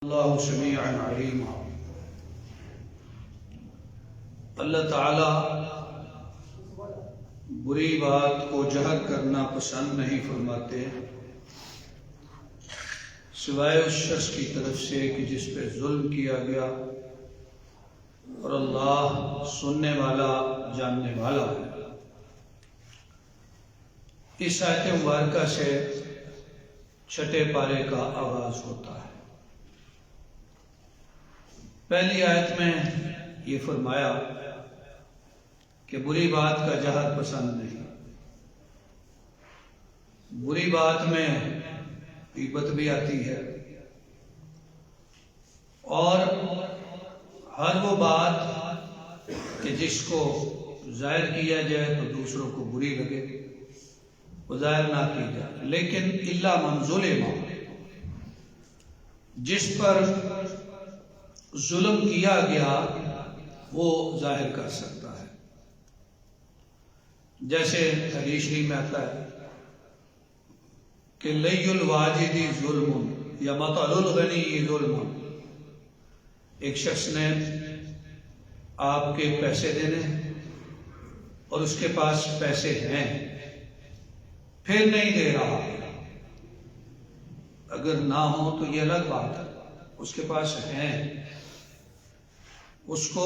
واللہ سمیع علیم۔ اللہ تعالی بری بات کو جہر کرنا پسند نہیں فرماتے سوائے اس شخص کی طرف سے کہ جس پہ ظلم کیا گیا، اور اللہ سننے والا جاننے والا ہے۔ اس آیت مبارکہ سے چھٹے پارے کا آغاز ہوتا ہے۔ پہلی آیت میں یہ فرمایا کہ بری بات کا جہر پسند نہیں۔ بری بات میں غیبت بھی آتی ہے، اور ہر وہ بات کہ جس کو ظاہر کیا جائے تو دوسروں کو بری لگے وہ ظاہر نہ کی جائے، لیکن الا من ظلم، جس پر ظلم کیا گیا وہ ظاہر کر سکتا ہے۔ جیسے حدیث شریف میں آتا ہے کہ لی الواجد ظلم یا مطل الغنی ظلم، ایک شخص نے آپ کے پیسے دینے اور اس کے پاس پیسے ہیں پھر نہیں دے رہا، اگر نہ ہو تو یہ الگ بات ہے، اس کے پاس ہیں، اس کو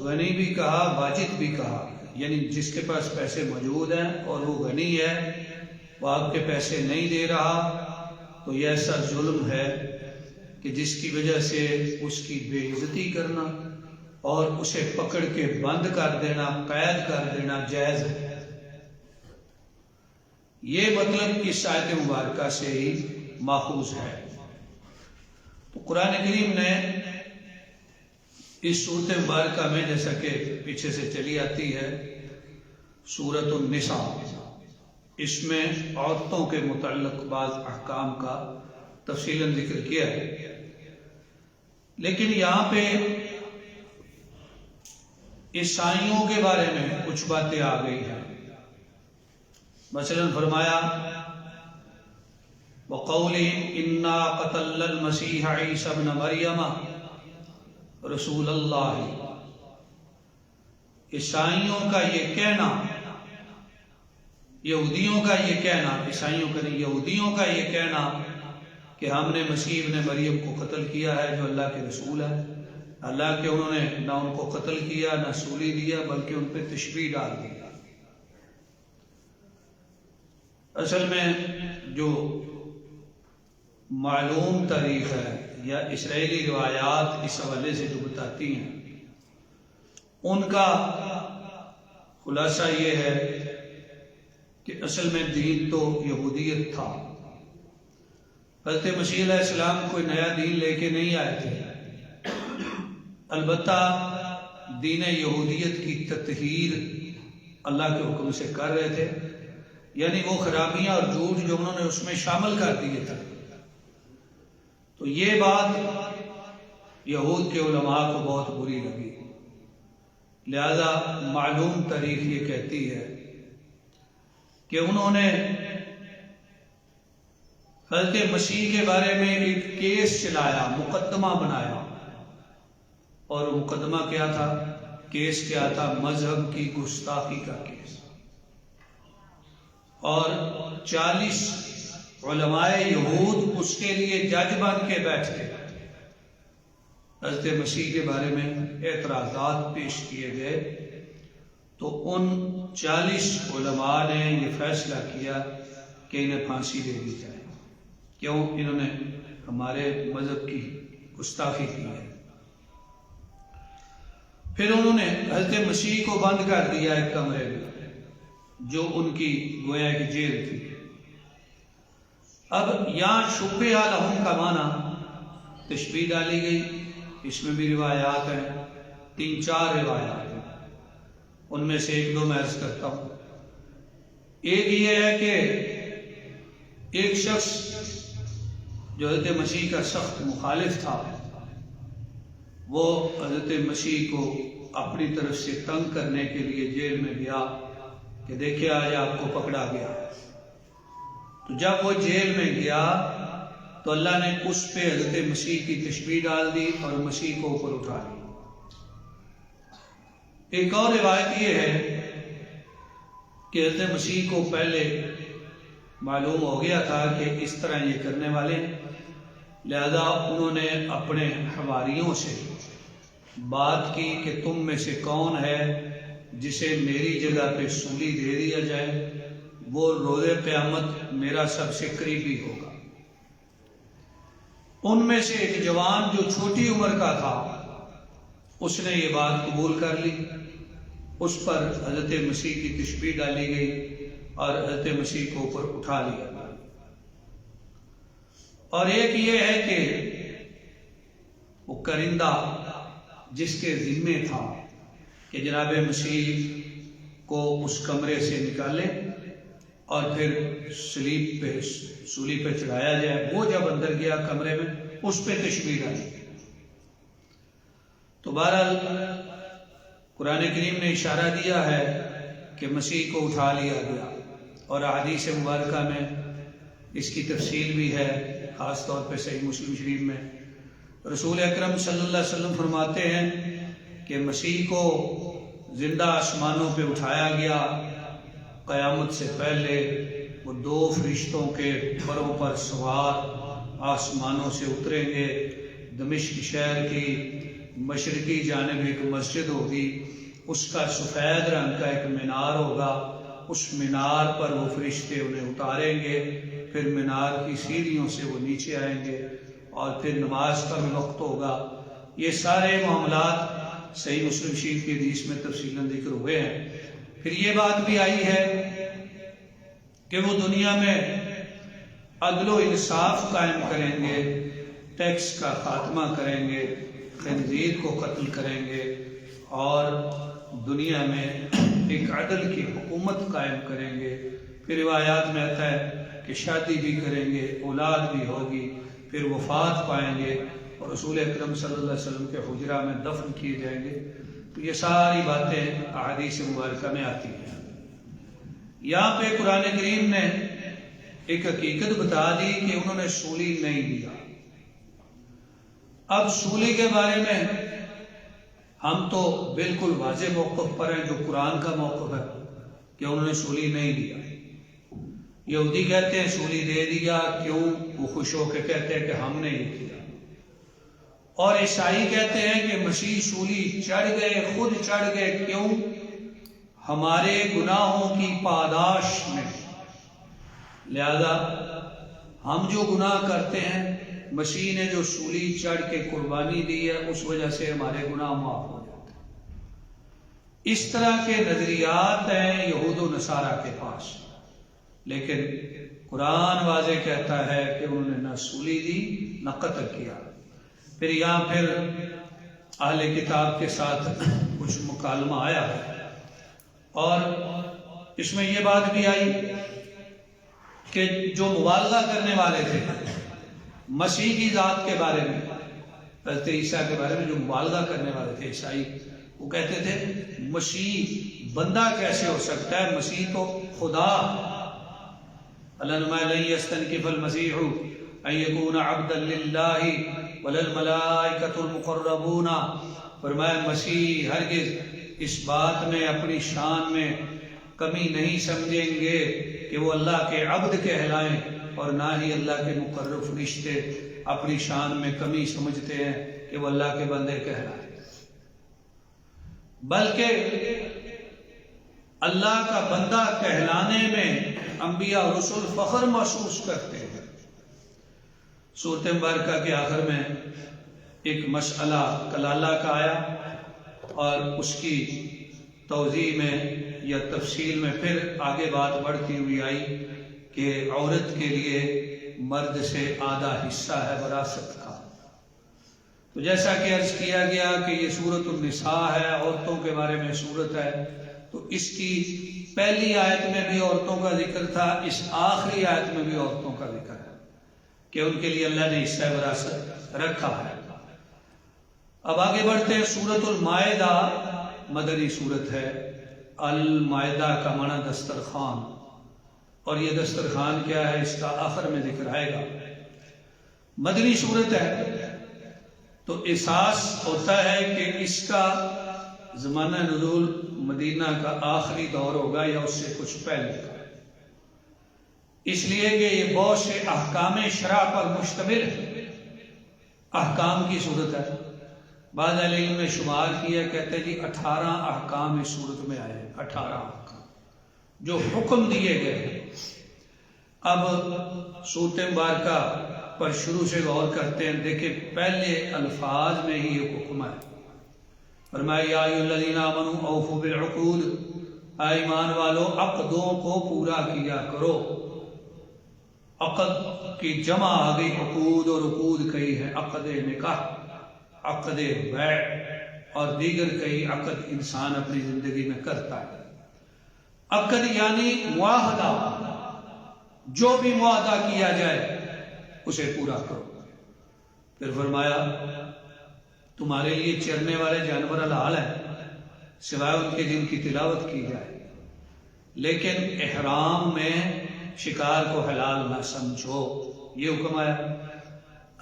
غنی بھی کہا واجد بھی کہا، یعنی جس کے پاس پیسے موجود ہیں اور وہ غنی ہے، وہ آپ کے پیسے نہیں دے رہا، تو یہ ایسا ظلم ہے کہ جس کی وجہ سے اس کی بے عزتی کرنا اور اسے پکڑ کے بند کر دینا، قید کر دینا جائز ہے۔ یہ مطلب اس آیت مبارکہ سے ہی ماخوذ ہے۔ تو قرآن کریم نے اس سورت مبارکہ میں، جیسا کہ پیچھے سے چلی آتی ہے سورۃ النساء، اس میں عورتوں کے متعلق بعض احکام کا تفصیلاً ذکر کیا ہے، لیکن یہاں پہ عیسائیوں کے بارے میں کچھ باتیں آ گئی ہیں۔ مثلاً فرمایا وَقَوْلِهِمْ إِنَّا قَتَلْنَا الْمَسِيحَ عِيسَى ابْنَ مَرْيَمَ رسول اللہ، عیسائیوں کا یہ کہنا، یہودیوں کا یہ کہنا، عیسائیوں کا نہیں، یہودیوں کا یہ کہنا کہ ہم نے مسیح ابن مریم کو قتل کیا ہے جو اللہ کے رسول ہے، حالانکہ انہوں نے نہ ان کو قتل کیا نہ سولی دیا، بلکہ ان پہ تشبیہ ڈال دی۔ اصل میں جو معلوم تاریخ ہے یا اسرائیلی روایات اس حوالے سے جو بتاتی ہیں، ان کا خلاصہ یہ ہے کہ اصل میں دین تو یہودیت تھا۔ حضرت مسیح علیہ السلام کوئی نیا دین لے کے نہیں آئے تھے، البتہ دین یہودیت کی تطہیر اللہ کے حکم سے کر رہے تھے، یعنی وہ خرابیاں اور جھوٹ جو انہوں نے اس میں شامل کر دیے تھے۔ تو یہ بات یہود کے علماء کو بہت بری لگی، لہذا معلوم تاریخ یہ کہتی ہے کہ انہوں نے حضرت مسیح کے بارے میں ایک کیس چلایا، مقدمہ بنایا، اور مقدمہ کیا تھا، کیس کیا تھا، مذہب کی گستاخی کا کیس، اور 40 علماء یہود اس کے لیے جج بن کے بیٹھ گئے۔ حضرت مسیح کے بارے میں اعتراضات پیش کیے گئے، تو ان 40 علماء نے یہ فیصلہ کیا کہ انہیں پھانسی دے دی جائے، کیوں؟ انہوں نے ہمارے مذہب کی گستاخی کی ہے۔ پھر انہوں نے حضرت مسیح کو بند کر دیا ایک کمرے میں، جو ان کی گویا کی جیل تھی۔ اب یہاں شبہ لہم کا معنی تشبیہ ڈالی گئی، اس میں بھی روایات ہیں، 3-4 روایات ہیں، ان میں سے ایک دو میں عرض کرتا ہوں۔ ایک یہ ہے کہ ایک شخص جو حضرت مسیح کا سخت مخالف تھا، وہ حضرت مسیح کو اپنی طرف سے تنگ کرنے کے لیے جیل میں گیا کہ دیکھیں آج آپ کو پکڑا گیا۔ تو جب وہ جیل میں گیا تو اللہ نے اس پہ حضرت مسیح کی تشبیہ ڈال دی اور مسیح کو اوپر اٹھا لی۔ ایک اور روایت یہ ہے کہ حضرت مسیح کو پہلے معلوم ہو گیا تھا کہ اس طرح یہ کرنے والے ہیں، لہذا انہوں نے اپنے حواریوں سے بات کی کہ تم میں سے کون ہے جسے میری جگہ پہ سولی دے دیا جائے، وہ روز قیامت میرا سب سے قریبی ہوگا۔ ان میں سے ایک جوان جو چھوٹی عمر کا تھا اس نے یہ بات قبول کر لی، اس پر حضرت مسیح کی تشبیہ ڈالی گئی اور حضرت مسیح کو اوپر اٹھا لیا۔ اور ایک یہ ہے کہ وہ کرندہ جس کے ذمے تھا کہ جناب مسیح کو اس کمرے سے نکالے اور پھر سولی پہ چڑھایا جائے، وہ جب اندر گیا کمرے میں اس پہ تشبیہ ڈالی۔ تو بہرحال قرآن کریم نے اشارہ دیا ہے کہ مسیح کو اٹھا لیا گیا، اور احادیث مبارکہ میں اس کی تفصیل بھی ہے، خاص طور پہ صحیح مسلم شریف میں رسول اکرم صلی اللہ علیہ وسلم فرماتے ہیں کہ مسیح کو زندہ آسمانوں پہ اٹھایا گیا، قیامت سے پہلے وہ 2 فرشتوں کے پروں پر سوار آسمانوں سے اتریں گے۔ دمشق شہر کی مشرقی جانب ایک مسجد ہوگی، اس کا سفید رنگ کا ایک مینار ہوگا، اس مینار پر وہ فرشتے انہیں اتاریں گے، پھر مینار کی سیڑھیوں سے وہ نیچے آئیں گے اور پھر نماز کا بھی وقت ہوگا۔ یہ سارے معاملات صحیح مسلم شریف کی حدیث میں تفصیلاً ذکر ہوئے ہیں۔ پھر یہ بات بھی آئی ہے کہ وہ دنیا میں عدل و انصاف قائم کریں گے، ٹیکس کا خاتمہ کریں گے، خنزیر کو قتل کریں گے، اور دنیا میں ایک عدل کی حکومت قائم کریں گے۔ پھر روایات میں آتا ہے کہ شادی بھی کریں گے، اولاد بھی ہوگی، پھر وفات پائیں گے اور رسول اکرم صلی اللہ علیہ وسلم کے حجرہ میں دفن کیے جائیں گے۔ تو یہ ساری باتیں احادیث مبارکہ میں آتی ہیں۔ یہاں پہ قرآن کریم نے ایک حقیقت بتا دی کہ انہوں نے سولی نہیں دیا۔ اب سولی کے بارے میں ہم تو بالکل واضح موقف پر ہیں، جو قرآن کا موقف ہے کہ انہوں نے سولی نہیں دیا۔ یہودی کہتے ہیں سولی دے دیا، کیوں؟ وہ خوش ہو کے کہتے ہیں کہ ہم نے یہ کیا۔ اور عیسائی کہتے ہیں کہ مسیح سولی چڑھ گئے، خود چڑھ گئے، کیوں؟ ہمارے گناہوں کی پاداش میں، لہذا ہم جو گناہ کرتے ہیں مسیح نے جو سولی چڑھ کے قربانی دی ہے اس وجہ سے ہمارے گناہ معاف ہو جاتے ہیں۔ اس طرح کے نظریات ہیں یہود و نصارہ کے پاس، لیکن قرآن واضح کہتا ہے کہ انہوں نے نہ سولی دی نہ قتل کیا۔ پھر یہاں پھر اہل کتاب کے ساتھ کچھ مکالمہ آیا ہے، اور اس میں یہ بات بھی آئی کہ جو مبالغہ کرنے والے تھے مسیح کی ذات کے بارے میں، حضرت عیسیٰ کے بارے میں جو مبالغہ کرنے والے تھے عیسائی، وہ کہتے تھے مسیح بندہ کیسے ہو سکتا ہے، مسیح تو خدا۔ لَن يَسْتَنْكِفَ الْمَسِيحُ أَن يَكُونَ عَبْدًا لِلَّهِ وَلَا الْمَلَائِكَةُ الْمُقَرَّبُونَ، فرمایا مسیح ہرگز اس بات میں اپنی شان میں کمی نہیں سمجھیں گے کہ وہ اللہ کے عبد کہلائیں، اور نہ ہی اللہ کے مقرب فرشتے اپنی شان میں کمی سمجھتے ہیں کہ وہ اللہ کے بندے کہلائیں، بلکہ اللہ کا بندہ کہلانے میں انبیاء اور رسول فخر محسوس کرتے ہیں۔ سورۃ مبارکہ کے آخر میں ایک مسئلہ کلالہ کا آیا، اور اس کی توضیح میں یا تفصیل میں پھر آگے بات بڑھتی ہوئی آئی کہ عورت کے لیے مرد سے آدھا حصہ ہے وراثت کا۔ تو جیسا کہ عرض کیا گیا کہ یہ سورۃ النساء ہے، عورتوں کے بارے میں سورت ہے، تو اس کی پہلی آیت میں بھی عورتوں کا ذکر تھا، اس آخری آیت میں بھی عورتوں کا ذکر ہے کہ ان کے لیے اللہ نے حصہ وراثت رکھا ہے۔ اب آگے بڑھتے ہیں۔ سورۃ المائدہ مدنی سورت ہے۔ المائدہ کا معنی دسترخوان، اور یہ دسترخوان کیا ہے اس کا آخر میں ذکر آئے گا۔ مدنی صورت ہے تو احساس ہوتا ہے کہ اس کا زمانہ نزول مدینہ کا آخری دور ہوگا یا اس سے کچھ پہلے کا، اس لیے کہ یہ بہت سے احکام شرع پر مشتمل ہے، احکام کی صورت ہے۔ بعض اہل علم نے شمار کیا، کہتے ہیں جی 18 احکام اس صورت میں آئے ہیں، 18 احکام جو حکم دیے گئے ہیں۔ اب سورۃ مبارکہ پر شروع سے غور کرتے ہیں، دیکھیں پہلے الفاظ میں ہی یہ حکم ہے۔ فرمایا یا ایھا الذین آمنوا اوفوا بالعقود، اے ایمان والو عقدوں کو پورا کیا کرو۔ عقد کی جمع آ گئی عقود، اور عقود کئی ہے عقد نکاح، عقد بیع اور دیگر کئی عقد انسان اپنی زندگی میں کرتا ہے۔ عقد یعنی معاہدہ، جو بھی معاہدہ کیا جائے اسے پورا کرو۔ پھر فرمایا تمہارے لیے چرنے والے جانور حلال ہیں سوائے ان کے جن کی تلاوت کی جائے، لیکن احرام میں شکار کو حلال نہ سمجھو، یہ حکم آیا۔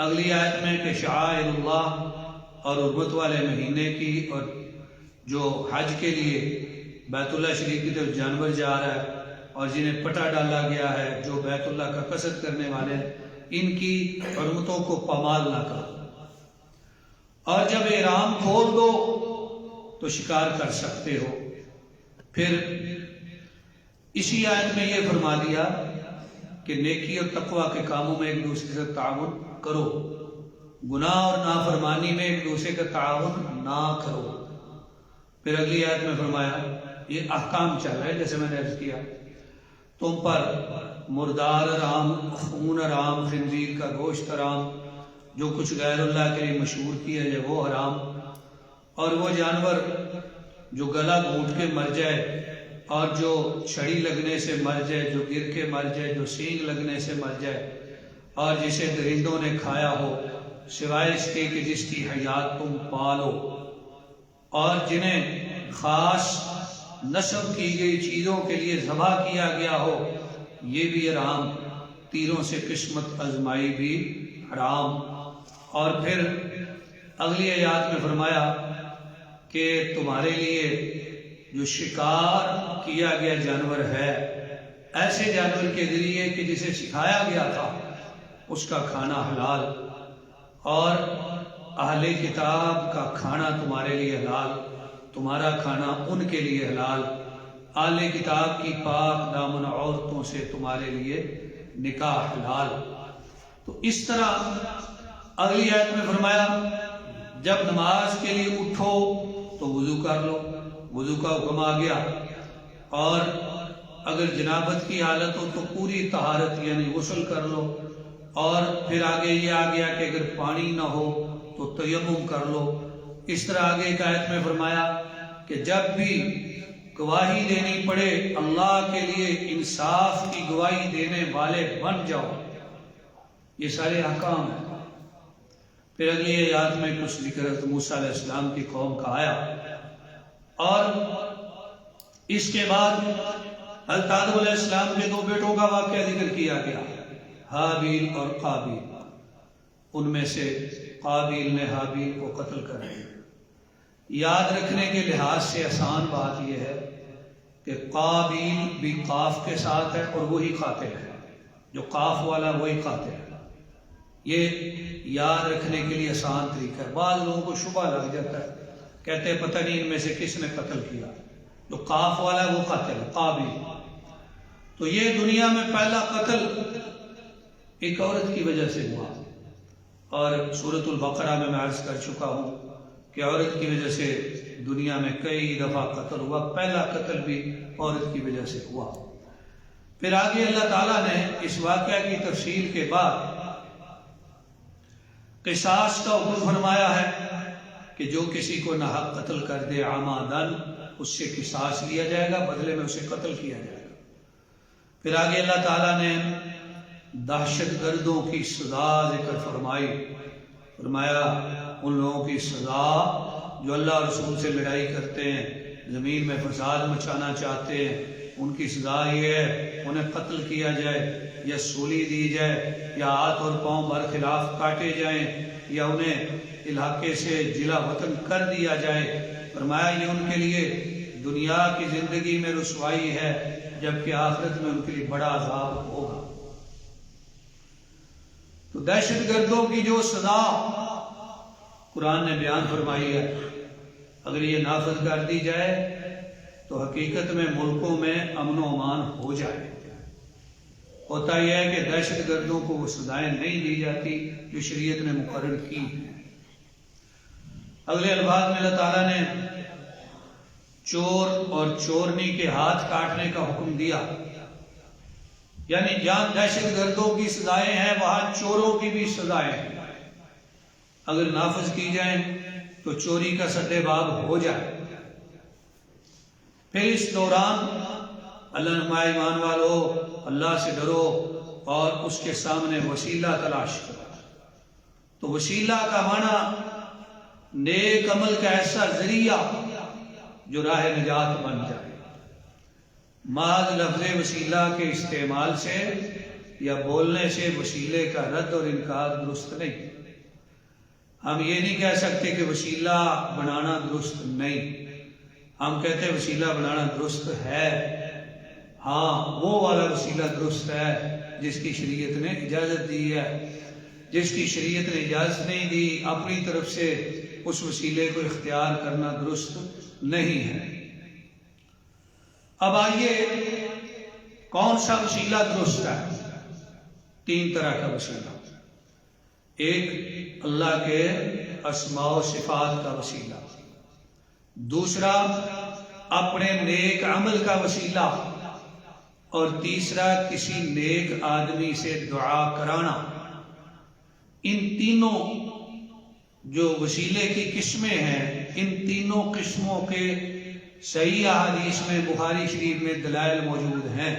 اگلی آیت میں کہ شعائر اللہ اور حرمت والے مہینے کی، اور جو حج کے لیے بیت اللہ شریف کی طرف جانور جا رہا ہے اور جنہیں پٹا ڈالا گیا ہے، جو بیت اللہ کا قصد کرنے والے ہیں، ان کی حرمتوں کو پامال نہ کرو، اور جب احرام کھول دو تو شکار کر سکتے ہو۔ پھر اسی آیت میں یہ فرما دیا کہ نیکی اور تقوی کے کاموں میں ایک دوسرے سے تعاون کرو، گناہ اور نافرمانی میں ایک دوسرے کا تعاون نہ کرو۔ پھر اگلی آیت میں فرمایا یہ احکام چل رہے ہیں جیسے میں نے عرض کیا، تم پر مردار حرام، خون حرام، خنزیر کا گوشت حرام، جو کچھ غیر اللہ کے لیے مشہور کیا جائے وہ حرام، اور وہ جانور جو گلا گھونٹ کے مر جائے، اور جو چھڑی لگنے سے مر جائے، جو گر کے مر جائے، جو سینگ لگنے سے مر جائے، اور جسے درندوں نے کھایا ہو سوائے اس کے کہ جس کی حیات تم پالو، اور جنہیں خاص نسب کی گئی چیزوں کے لیے ذبح کیا گیا ہو یہ بھی حرام، تیروں سے قسمت آزمائی بھی حرام۔ اور پھر اگلی آیات میں فرمایا کہ تمہارے لیے جو شکار کیا گیا جانور ہے، ایسے جانور کے ذریعے کہ جسے سکھایا گیا تھا اس کا کھانا حلال، اور اہل کتاب کا کھانا تمہارے لیے حلال، تمہارا کھانا ان کے لیے حلال، اہل کتاب کی پاک دامن عورتوں سے تمہارے لیے نکاح حلال۔ تو اس طرح اگلی آیت میں فرمایا جب نماز کے لیے اٹھو تو وضو کر لو، وضو کا حکم آ گیا، اور اگر جنابت کی حالت ہو تو پوری طہارت یعنی غسل کر لو، اور پھر آگے یہ آ گیا کہ اگر پانی نہ ہو تو تیمم کر لو۔ اس طرح آگے ایک آیت میں فرمایا کہ جب بھی گواہی دینی پڑے اللہ کے لیے انصاف کی گواہی دینے والے بن جاؤ۔ یہ سارے احکام ہیں۔ پھر اگلی آیات میں کچھ ذکر حضرت موسیٰ علیہ السلام کی قوم کا آیا، اور اس کے بعد حضرت آدم علیہ السلام کے دو بیٹوں کا واقعہ ذکر کیا گیا، حابیل اور قابیل۔ ان میں سے قابیل نے حابیل کو قتل کر دیا۔ یاد رکھنے کے لحاظ سے آسان بات یہ ہے کہ قابیل بھی قاف کے ساتھ ہے اور وہی قاتل ہے، جو قاف والا وہی قاتل ہے۔ یہ یاد رکھنے کے لیے آسان طریقہ ہے۔ بعض لوگوں کو شبہ لگ جاتا ہے، کہتے ہیں پتہ نہیں ان میں سے کس نے قتل کیا، جو قاف والا ہے وہ قاتل ہے، قابیل۔ تو یہ دنیا میں پہلا قتل ایک عورت کی وجہ سے ہوا، اور سورۃ البقرہ میں عرض کر چکا ہوں کہ عورت کی وجہ سے دنیا میں کئی دفعہ قتل ہوا، پہلا قتل بھی عورت کی وجہ سے ہوا۔ پھر آگے اللہ تعالیٰ نے اس واقعہ کی تفصیل کے بعد قصاص کا حکم فرمایا ہے کہ جو کسی کو ناحق قتل کر دے عمدن، اس سے قصاص لیا جائے گا، بدلے میں اسے قتل کیا جائے گا۔ پھر آگے اللہ تعالیٰ نے دہشت گردوں کی سزا ذکر فرمائی، فرمایا ان لوگوں کی سزا جو اللہ اور رسول سے لڑائی کرتے ہیں، زمین میں فساد مچانا چاہتے ہیں، ان کی سزا یہ ہے انہیں قتل کیا جائے یا سولی دی جائے یا ہاتھ اور پاؤں برخلاف کاٹے جائیں یا انہیں علاقے سے جلا وطن کر دیا جائے۔ فرمایا یہ ان کے لیے دنیا کی زندگی میں رسوائی ہے، جبکہ آخرت میں ان کے لیے بڑا عذاب ہوگا۔ تو دہشت گردوں کی جو سزا قرآن نے بیان فرمائی ہے، اگر یہ نافذ کر دی جائے تو حقیقت میں ملکوں میں امن و امان ہو جائے۔ ہوتا یہ ہے کہ دہشت گردوں کو وہ سزائیں نہیں دی جاتی جو شریعت نے مقرر کی ہیں۔ اگلے الفاظ میں اللہ تعالیٰ نے چور اور چورنی کے ہاتھ کاٹنے کا حکم دیا، یعنی جہاں دہشت گردوں کی سزائیں ہیں وہاں چوروں کی بھی سزائیں ہیں، اگر نافذ کی جائیں تو چوری کا سدے باب ہو جائے۔ پھر اس دوران اللہ نما ایمان والو اللہ سے ڈرو اور اس کے سامنے وسیلہ تلاش کرو۔ تو وسیلہ کا معنی نیک عمل کا ایسا ذریعہ جو راہ نجات بن جائے۔ محض لفظ وسیلہ کے استعمال سے یا بولنے سے وسیلے کا رد اور انکار درست نہیں۔ ہم یہ نہیں کہہ سکتے کہ وسیلہ بنانا درست نہیں، ہم کہتے ہیں وسیلہ بنانا درست ہے، ہاں وہ والا وسیلہ درست ہے جس کی شریعت نے اجازت دی ہے۔ جس کی شریعت نے اجازت نہیں دی اپنی طرف سے اس وسیلے کو اختیار کرنا درست نہیں ہے۔ اب آئیے کون سا وسیلہ درست ہے؟ تین طرح کا وسیلہ۔ ایک اللہ کے اسماء و صفات کا وسیلہ، دوسرا اپنے نیک عمل کا وسیلہ، اور تیسرا کسی نیک آدمی سے دعا کرانا۔ ان تینوں جو وسیلے کی قسمیں ہیں، ان تینوں قسموں کے صحیح احادیث میں بخاری شریف میں دلائل موجود ہیں،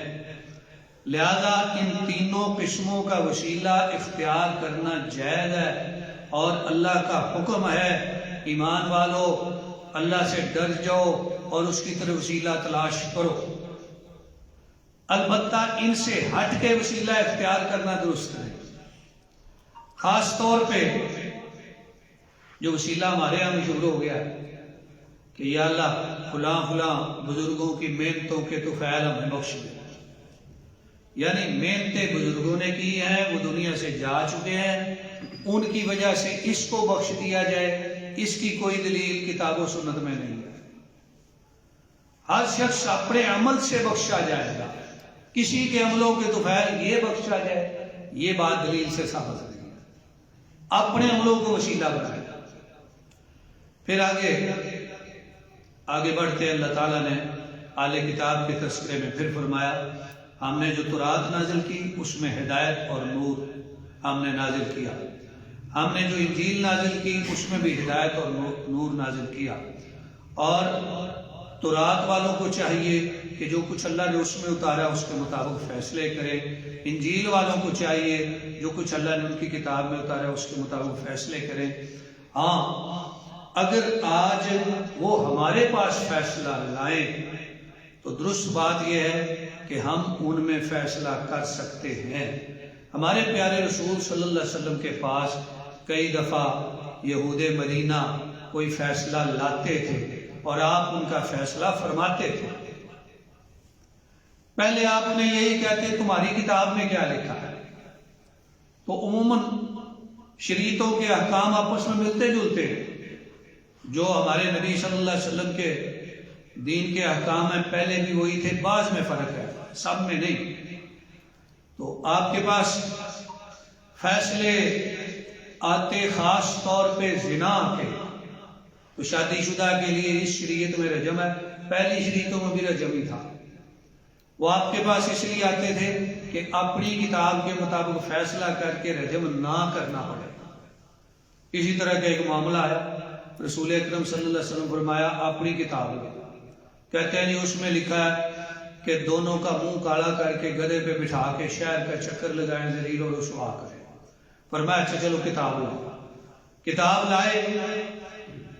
لہذا ان تینوں قسموں کا وسیلہ اختیار کرنا جائز ہے، اور اللہ کا حکم ہے ایمان والو اللہ سے ڈر جاؤ اور اس کی طرف وسیلہ تلاش کرو۔ البتہ ان سے ہٹ کے وسیلہ اختیار کرنا درست ہے۔ خاص طور پہ جو وسیلہ ہمارے یہاں مشہور ہو گیا کہ یا اللہ فلاں فلاں بزرگوں کی محنتوں کے تو فعل ہمیں بخش دے، یعنی محنتیں بزرگوں نے کی ہیں، وہ دنیا سے جا چکے ہیں، ان کی وجہ سے اس کو بخش دیا جائے، اس کی کوئی دلیل کتاب و سنت میں نہیں ہے۔ ہر شخص اپنے عمل سے بخشا جائے گا، کسی کے عملوں کے تو فعل یہ بخشا جائے یہ بات دلیل سے ثابت نہیں ہے، اپنے عملوں کو وسیلہ بنائے گا۔ پھر آگے بڑھتے ہیں، اللہ تعالیٰ نے اہل کتاب کے تذکرے میں پھر فرمایا ہم نے جو تورات نازل کی اس میں ہدایت اور نور ہم نے نازل کیا، ہم نے جو انجیل نازل کی اس میں بھی ہدایت اور نور نازل کیا، اور تورات والوں کو چاہیے کہ جو کچھ اللہ نے اس میں اتارا اس کے مطابق فیصلے کرے، انجیل والوں کو چاہیے جو کچھ اللہ نے ان کی کتاب میں اتارا اس کے مطابق فیصلے کریں۔ ہاں اگر آج وہ ہمارے پاس فیصلہ لائیں تو درست بات یہ ہے کہ ہم ان میں فیصلہ کر سکتے ہیں۔ ہمارے پیارے رسول صلی اللہ علیہ وسلم کے پاس کئی دفعہ یہود مدینہ کوئی فیصلہ لاتے تھے اور آپ ان کا فیصلہ فرماتے تھے۔ پہلے آپ نے یہی کہتے تمہاری کتاب میں کیا لکھا ہے، تو عموماً شریعتوں کے احکام آپس میں ملتے جلتے ہیں، جو ہمارے نبی صلی اللہ علیہ وسلم کے دین کے احکام ہیں پہلے بھی وہی تھے، بعض میں فرق ہے سب میں نہیں۔ تو آپ کے پاس فیصلے آتے خاص طور پہ زنا کے، تو شادی شدہ کے لیے اس شریعت میں رجم ہے، پہلی شریعتوں میں بھی رجم ہی تھا۔ وہ آپ کے پاس اس لیے آتے تھے کہ اپنی کتاب کے مطابق فیصلہ کر کے رجم نہ کرنا پڑے۔ اسی طرح کا ایک معاملہ آیا، رسول اکرم صلی اللہ علیہ وسلم فرمایا اپنی کتاب میں کہتے ہیں اس میں لکھا ہے کہ دونوں کا منہ کالا کر کے گدھے پہ بٹھا کے شہر کا چکر لگائیں، ذلیل اور رسوا کریں۔ فرمایا اچھا چلو کتاب لاؤ۔ کتاب لائے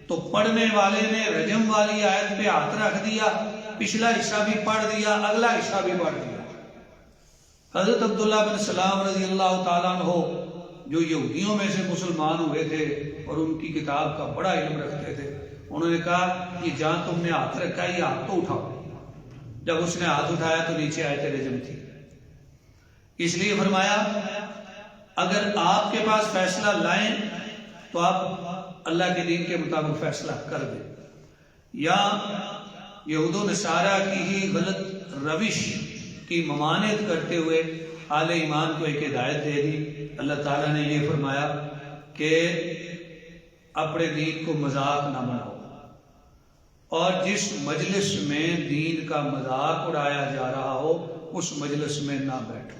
تو پڑھنے والے نے رجم والی آیت پہ ہاتھ رکھ دیا، پچھلا حصہ بھی پڑھ دیا، اگلا حصہ بھی پڑھ دیا۔ حضرت عبداللہ بن سلام رضی اللہ تعالیٰ عنہ جو یہودیوں میں سے مسلمان ہوئے تھے اور ان کی کتاب کا بڑا علم رکھتے تھے، انہوں نے کہا یہ جہاں تم نے ہاتھ رکھا ہے یہ ہاتھ تو اٹھاؤ۔ جب اس نے ہاتھ اٹھایا تو نیچے آیت رجم تھی۔ اس لیے فرمایا اگر آپ کے پاس فیصلہ لائیں تو آپ اللہ کے دین کے مطابق فیصلہ کر دیں، یا یہود و نصارہ کی ہی غلط روش کی ممانعت کرتے ہوئے اہل ایمان کو ایک ہدایت دے دی۔ اللہ تعالیٰ نے یہ فرمایا کہ اپنے دین کو مذاق نہ بناؤ، اور جس مجلس میں دین کا مذاق اڑایا جا رہا ہو اس مجلس میں نہ بیٹھو۔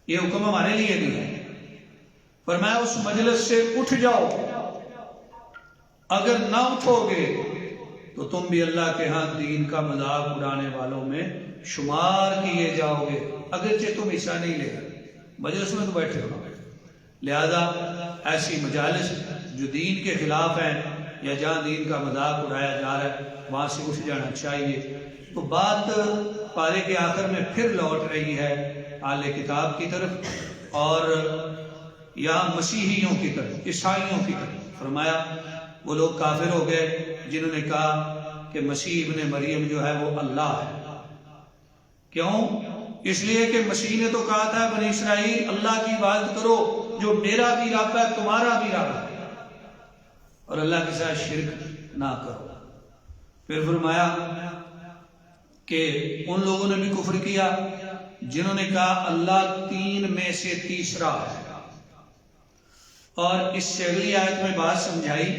یہ حکم ہمارے لیے بھی ہے۔ فرمایا اس مجلس سے اٹھ جاؤ، اگر نہ اٹھو گے تو تم بھی اللہ کے ہاں دین کا مذاق اڑانے والوں میں شمار کیے جاؤ گے، اگرچہ تم حصہ نہیں لے گئے، مجلس میں تو بیٹھے ہو۔ لہذا ایسی مجالس جو دین کے خلاف ہیں یا جہاں دین کا مذاق اڑایا جا رہا ہے وہاں سے اٹھ جانا چاہیے۔ تو بات پارے کے آخر میں پھر لوٹ رہی ہے اہل کتاب کی طرف اور یا مسیحیوں کی طرف، عیسائیوں کی طرف۔ فرمایا وہ لوگ کافر ہو گئے جنہوں نے کہا کہ مسیح ابن مریم جو ہے وہ اللہ ہے۔ کیوں؟ اس لیے کہ مسیح نے تو کہا تھا بنی اسرائیل اللہ کی عبادت کرو جو میرا بھی رب ہے تمہارا بھی رب ہے، اور اللہ کے ساتھ شرک نہ کرو۔ پھر فرمایا کہ ان لوگوں نے بھی کفر کیا جنہوں نے کہا اللہ تین میں سے تیسرا ہے، اور اس سے اگلی آیت میں بات سمجھائی۔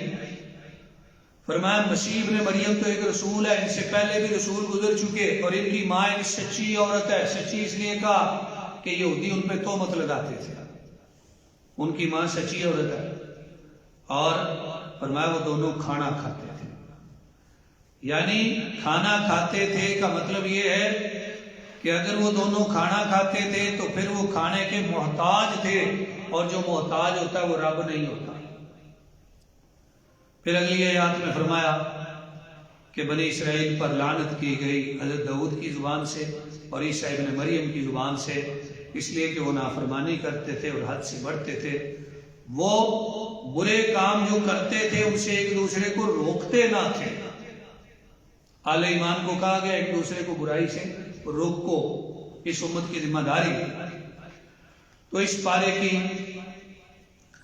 فرمایا مسیح ابن مریم تو ایک رسول ہے، ان سے پہلے بھی رسول گزر چکے، اور ان کی ماں ایک سچی عورت ہے۔ سچی اس لیے کہا کہ یہودی ان پہ تہمت لگاتے تھے، ان کی ماں سچی عورت ہے۔ اور فرمایا وہ دونوں کھانا کھاتے تھے، یعنی کھانا کھاتے تھے کا مطلب یہ ہے کہ اگر وہ دونوں کھانا کھاتے تھے تو پھر وہ کھانے کے محتاج تھے، اور جو محتاج ہوتا ہے وہ رب نہیں ہوتا۔ پھر اگلی آیات میں فرمایا کہ بنی اسرائیل پر لعنت کی گئی حضرت داؤد کی زبان سے اور عیسیٰ ابن مریم کی زبان سے، اس لیے کہ وہ نافرمانی کرتے تھے اور حد سے بڑھتے تھے۔ وہ برے کام جو کرتے تھے ان سے ایک دوسرے کو روکتے نہ تھے۔ اہل ایمان کو کہا گیا ایک دوسرے کو برائی سے روکو، اس امت کی ذمہ داری۔ تو اس پارے کی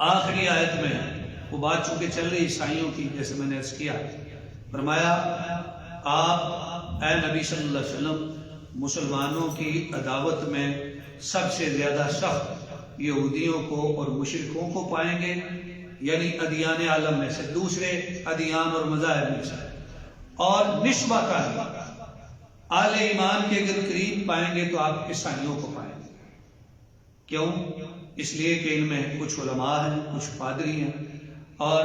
آخری آیت میں وہ بات چونکہ چل رہی عیسائیوں کی، جیسے میں نے عرض کیا، فرمایا آپ اے نبی صلی اللہ علیہ وسلم مسلمانوں کی عداوت میں سب سے زیادہ سخت یہودیوں کو اور مشرکوں کو پائیں گے، یعنی ادیان عالم میں سے، دوسرے ادیان اور مذاہب میں سے، اور نسبتاً اہل ایمان کے اگر قریب پائیں گے تو آپ عیسائیوں کو پائیں گے۔ کیوں؟ اس لیے کہ ان میں کچھ علماء ہیں، کچھ پادری ہیں، اور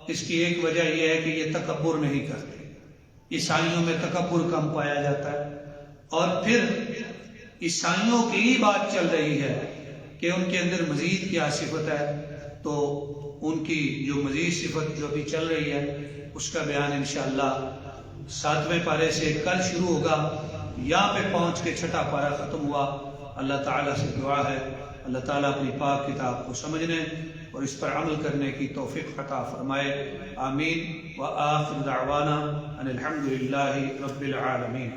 اس کی ایک وجہ یہ ہے کہ یہ تکبر نہیں کرتے۔ عیسائیوں میں تکبر کم پایا جاتا ہے، اور پھر عیسائیوں کی ہی بات چل رہی ہے کہ ان کے اندر مزید کیا صفت ہے، تو ان کی جو مزید صفت جو ابھی چل رہی ہے اس کا بیان انشاءاللہ 7ویں پارے سے کل شروع ہوگا۔ یہاں پہ پہنچ کے 6واں پارہ ختم ہوا۔ اللہ تعالیٰ سے دعا ہے اللہ تعالیٰ اپنی پاک کتاب کو سمجھنے اور اس پر عمل کرنے کی توفیق عطا فرمائے، آمین۔ وآخر دعوانا ان الحمد للہ رب العالمین۔